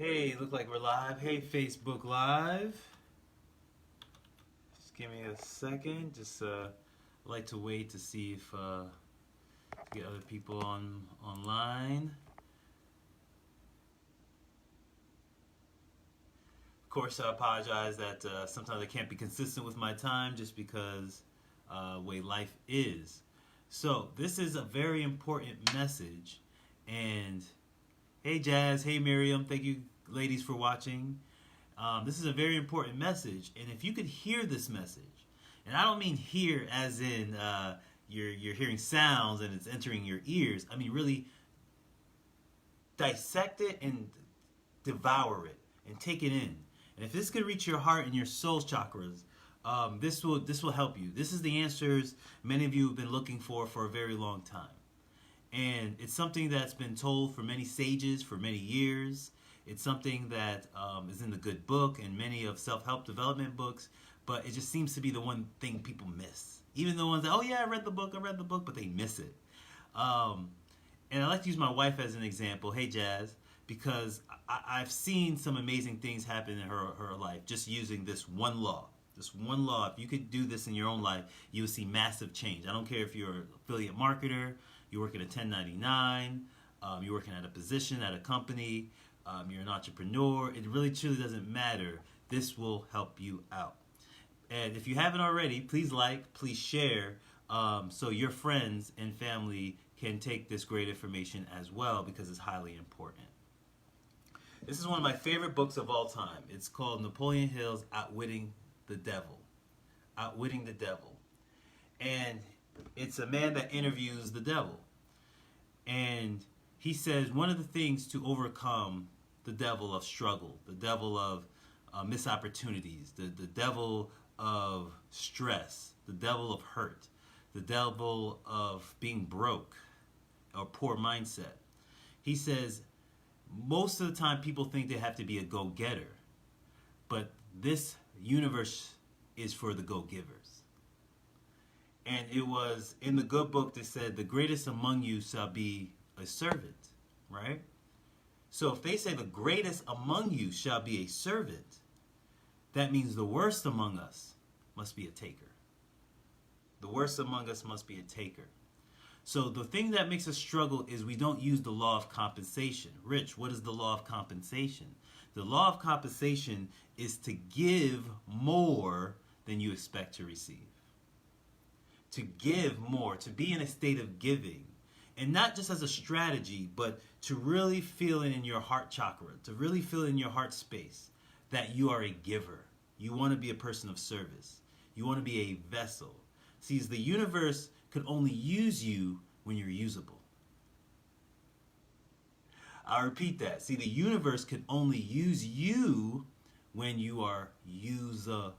Hey, look like we're live. Hey, Facebook Live. Just give me a second. Just like to wait to see if get other people online. Of course, I apologize that sometimes I can't be consistent with my time just because way life is. So this is a very important message. And hey, Jazz. Hey, Miriam. Thank you, ladies, for watching. This is a very important message, and if you could hear this message, and I don't mean hear as in you're hearing sounds and it's entering your ears. I mean really dissect it and devour it and take it in. And if this could reach your heart and your soul chakras, this will help you. This is the answers many of you have been looking for a very long time. And it's something that's been told for many sages for many years. It's something that is in the good book and many of self-help development books, but it just seems to be the one thing people miss. Even the ones that, oh yeah, I read the book, but they miss it. And I like to use my wife as an example. Hey, Jazz, because I've seen some amazing things happen in her life just using this one law. This one law, if you could do this in your own life, you would see massive change. I don't care if you're an affiliate marketer, you're working a 1099, you're working at a position at a company, you're an entrepreneur. It really truly doesn't matter. This will help you out. And if you haven't already, please like, please share, so your friends and family can take this great information as well because it's highly important. This is one of my favorite books of all time. It's called Napoleon Hill's Outwitting the Devil. Outwitting the Devil. And it's a man that interviews the devil. And he says one of the things to overcome the devil of struggle, the devil of missed opportunities, the devil of stress, the devil of hurt, the devil of being broke or poor mindset. He says most of the time people think they have to be a go-getter, but this universe is for the go-givers. And it was in the good book that said, the greatest among you shall be a servant, right? So if they say the greatest among you shall be a servant, that means the worst among us must be a taker. The worst among us must be a taker. So the thing that makes us struggle is we don't use the law of compensation. Rich, what is the law of compensation? The law of compensation is to give more than you expect to receive. To give more, to be in a state of giving. And not just as a strategy, but to really feel it in your heart chakra, to really feel it in your heart space that you are a giver. You want to be a person of service. You want to be a vessel. See, the universe could only use you when you're usable. I'll repeat that. See, the universe could only use you when you are usable.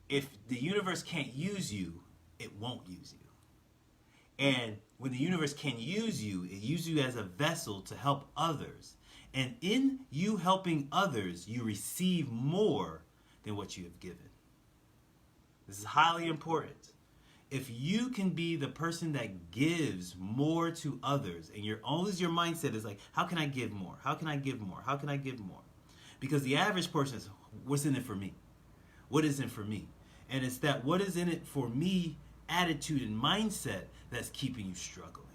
If the universe can't use you, it won't use you. And when the universe can use you, it uses you as a vessel to help others. And in you helping others, you receive more than what you have given. This is highly important. If you can be the person that gives more to others, and your mindset is like, how can I give more? How can I give more? How can I give more? Because the average person is, what's in it for me? What is in it for me? And it's that what is in it for me attitude and mindset that's keeping you struggling.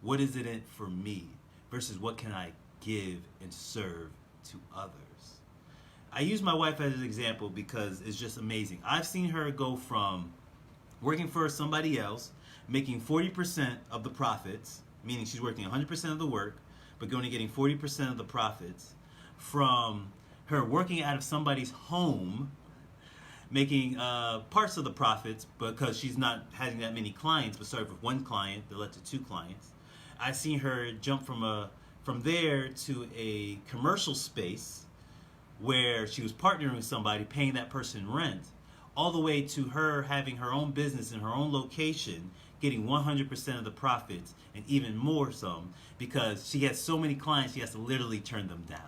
What is it in it for me versus what can I give and serve to others? I use my wife as an example because it's just amazing. I've seen her go from working for somebody else, making 40% of the profits, meaning she's working 100% of the work, but only getting 40% of the profits, from her working out of somebody's home, making parts of the profits because she's not having that many clients, but started with one client that led to two clients. I've seen her jump from there to a commercial space where she was partnering with somebody, paying that person rent, all the way to her having her own business in her own location, getting 100% of the profits and even more some because she has so many clients she has to literally turn them down.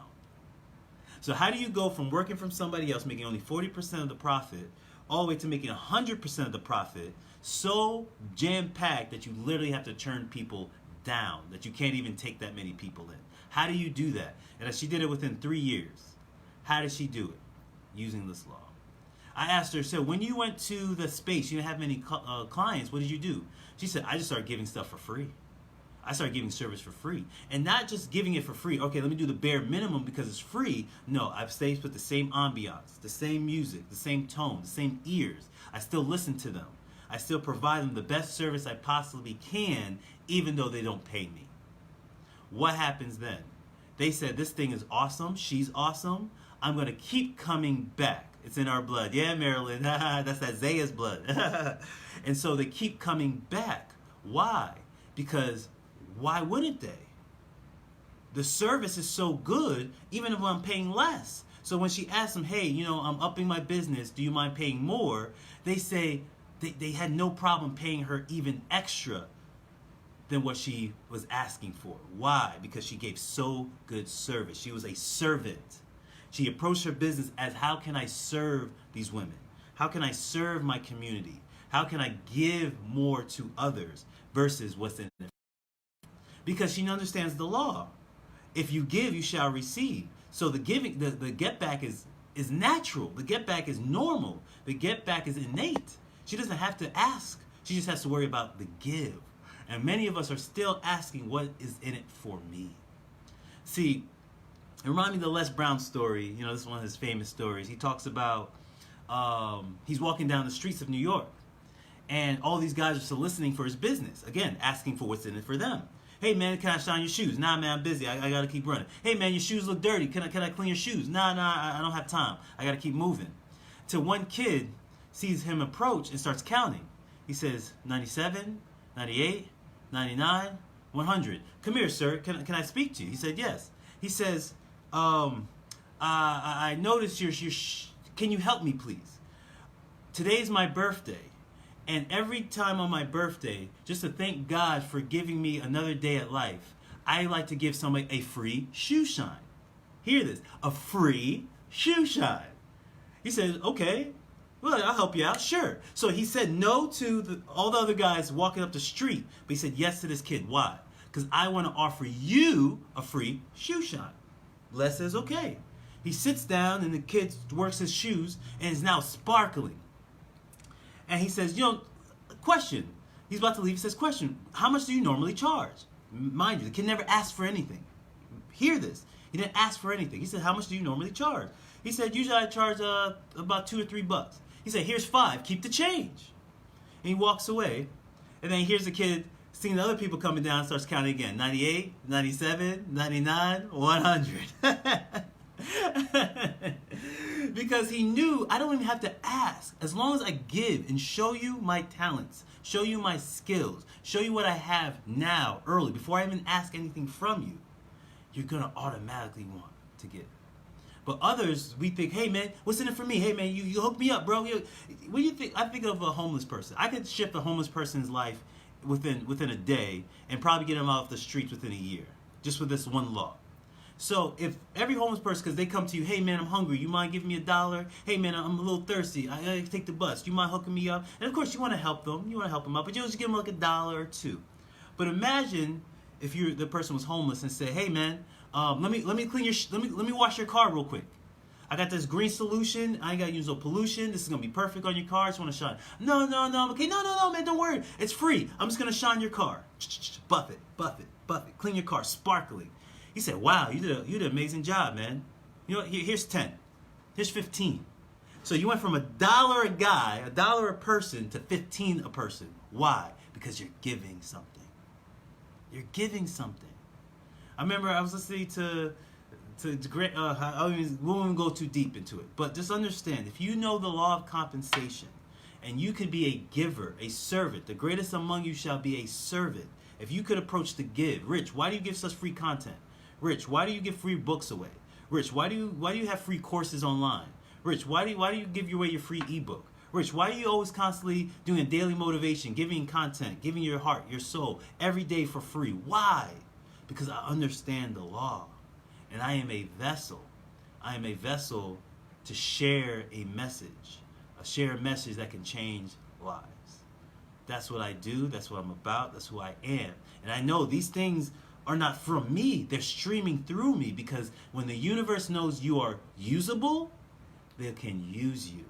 So how do you go from working from somebody else making only 40% of the profit all the way to making 100% of the profit so jam-packed that you literally have to turn people down that you can't even take that many people in. How do you do that? And she did it within 3 years. How did she do it? Using this law. I asked her, so when you went to the space, you didn't have many clients, what did you do? She said, I just started giving stuff for free. I started giving service for free. And not just giving it for free, okay, let me do the bare minimum because it's free. No, I've stayed with the same ambiance, the same music, the same tone, the same ears. I still listen to them. I still provide them the best service I possibly can, even though they don't pay me. What happens then? They said, this thing is awesome. She's awesome. I'm going to keep coming back. It's in our blood. Yeah, Marilyn. That's that Zaya's blood. And so they keep coming back. Why? Because why wouldn't they? The service is so good, even if I'm paying less. So when she asked them, hey, I'm upping my business. Do you mind paying more? They say they had no problem paying her even extra than what she was asking for. Why? Because she gave so good service. She was a servant. She approached her business as, how can I serve these women? How can I serve my community? How can I give more to others versus what's in it? Because she understands the law. If you give, you shall receive. So the giving, the get back is natural. The get back is normal. The get back is innate. She doesn't have to ask. She just has to worry about the give. And many of us are still asking, what is in it for me? See, it reminded me of the Les Brown story. This is one of his famous stories. He talks about he's walking down the streets of New York, and all these guys are soliciting for his business. Again, asking for what's in it for them. Hey man, can I shine your shoes? Nah man, I'm busy. I gotta keep running. Hey man, your shoes look dirty. Can I clean your shoes? Nah, I don't have time. I gotta keep moving. Till one kid sees him approach and starts counting. He says 97, 98, 99, 100. Come here, sir. Can I speak to you? He said yes. He says, I noticed can you help me please? Today's my birthday. And every time on my birthday, just to thank God for giving me another day at life, I like to give somebody a free shoe shine. Hear this, a free shoe shine. He said, okay, well, I'll help you out, sure. So he said no to all the other guys walking up the street, but he said yes to this kid. Why? Because I want to offer you a free shoe shine. Les says, okay. He sits down and the kid works his shoes and is now sparkling. And he says, question. He's about to leave. He says, question, how much do you normally charge? Mind you, the kid never asked for anything. Hear this. He didn't ask for anything. He said, how much do you normally charge? He said, usually I charge about $2 or $3. He said, here's $5. Keep the change. And he walks away. And then he hears the kid seeing the other people coming down, starts counting again. 98, 97, 99, 100. Because he knew I don't even have to ask. As long as I give and show you my talents, show you my skills, show you what I have now, early, before I even ask anything from you, you're going to automatically want to give. But others, we think, hey man, what's in it for me? Hey man, you hook me up, bro. What do you think? I think of a homeless person. I could shift a homeless person's life within a day and probably get them off the streets within a year, just with this one law. So if every homeless person, because they come to you, hey man, I'm hungry, you mind giving me $1? Hey man, I'm a little thirsty, I gotta take the bus, you mind hooking me up? And of course you want to help them, out, but you just give them like $1 or $2. But imagine if the person was homeless and say, hey man, let me clean let me wash your car real quick. I got this green solution. I ain't gotta use no pollution. This is gonna be perfect on your car. I just want to shine. No, okay, no, man, don't worry. It's free. I'm just gonna shine your car. Buff it. Clean your car, sparkling. He said, wow, you did an amazing job, man. Here's 10. Here's 15. So you went from $1 a guy, $1 a person, to 15 a person. Why? Because you're giving something. You're giving something. I remember I was listening to great. We won't go too deep into it, but just understand: if you know the law of compensation, and you could be a giver, a servant, the greatest among you shall be a servant. If you could approach to give, Rich, why do you give such free content? Rich, why do you give free books away? Rich, why do you have free courses online? Rich, why do you give away your free ebook? Rich, why are you always constantly doing daily motivation, giving content, giving your heart, your soul, every day for free? Why? Because I understand the law, and I am a vessel. I am a vessel to share a message that can change lives. That's what I do. That's what I'm about. That's who I am. And I know these things are not from me. They're streaming through me, because when the universe knows you are usable, they can use you.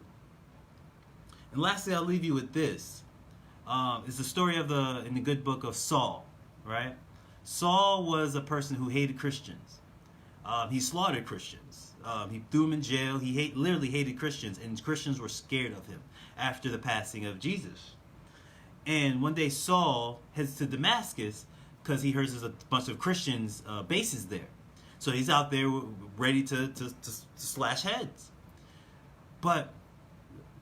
And lastly, I'll leave you with this. It's the story of in the good book of Saul, right? Saul was a person who hated Christians. He slaughtered Christians. He threw them in jail. He literally hated Christians, and Christians were scared of him after the passing of Jesus. And one day Saul heads to Damascus because he hears there's a bunch of Christians bases there. So he's out there ready to slash heads. But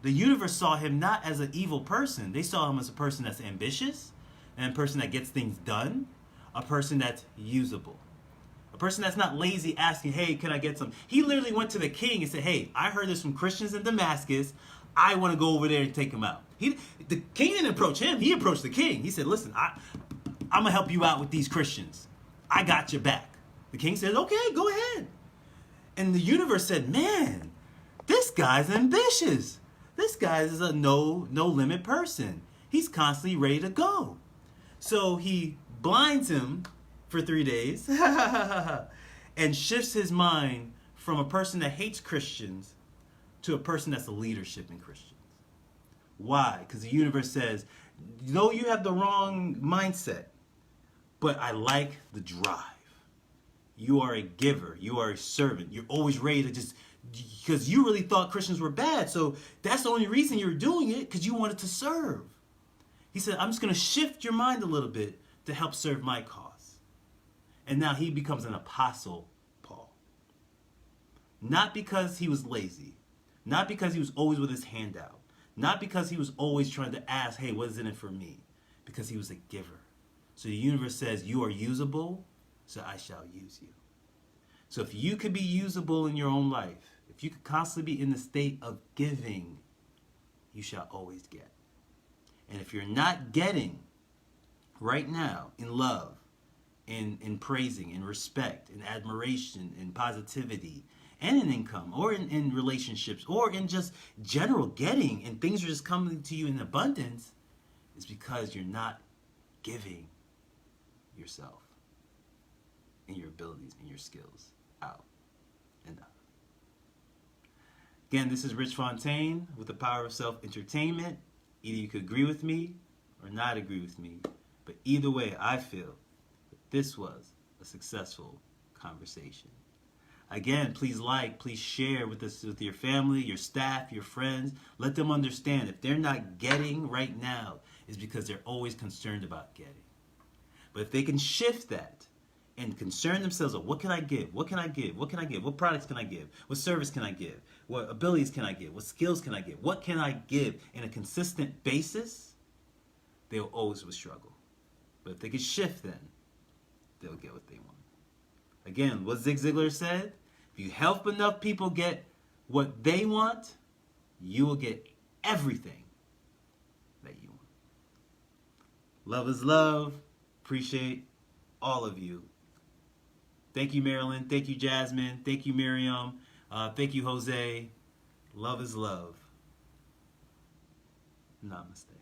the universe saw him not as an evil person. They saw him as a person that's ambitious, and a person that gets things done, a person that's usable. A person that's not lazy asking, hey, can I get some? He literally went to the king and said, hey, I heard there's some Christians in Damascus. I want to go over there and take them out. The king didn't approach him. He approached the king. He said, listen, I'm going to help you out with these Christians. I got your back. The king said, okay, go ahead. And the universe said, man, this guy's ambitious. This guy is a no limit person. He's constantly ready to go. So he blinds him for 3 days and shifts his mind from a person that hates Christians to a person that's a leadership in Christians. Why? Because the universe says, though you have the wrong mindset, but I like the drive. You are a giver. You are a servant. You're always ready to just, because you really thought Christians were bad. So that's the only reason you're doing it, because you wanted to serve. He said, I'm just going to shift your mind a little bit to help serve my cause. And now he becomes an apostle, Paul. Not because he was lazy. Not because he was always with his hand out. Not because he was always trying to ask, hey, what is in it for me? Because he was a giver. So the universe says, you are usable, so I shall use you. So if you could be usable in your own life, if you could constantly be in the state of giving, you shall always get. And if you're not getting right now in love, in praising, in respect, in admiration, in positivity, and in income, or in relationships, or in just general getting, and things are just coming to you in abundance, it's because you're not giving yourself and your abilities and your skills out enough. Again, this is Rich Fontaine with the Power of Self-Entertainment. Either you could agree with me or not agree with me, but either way, I feel that this was a successful conversation. Again, please please share with your family, your staff, your friends. Let them understand if they're not getting right now, it's because they're always concerned about getting. But if they can shift that and concern themselves with what can I give? What can I give? What can I give? What products can I give? What service can I give? What abilities can I give? What skills can I give? What can I give in a consistent basis? They'll always struggle. But if they can shift, then they'll get what they want. Again, what Zig Ziglar said, if you help enough people get what they want, you will get everything that you want. Love is love. Appreciate all of you. Thank you, Marilyn. Thank you, Jasmine. Thank you, Miriam. Thank you, Jose. Love is love. Namaste.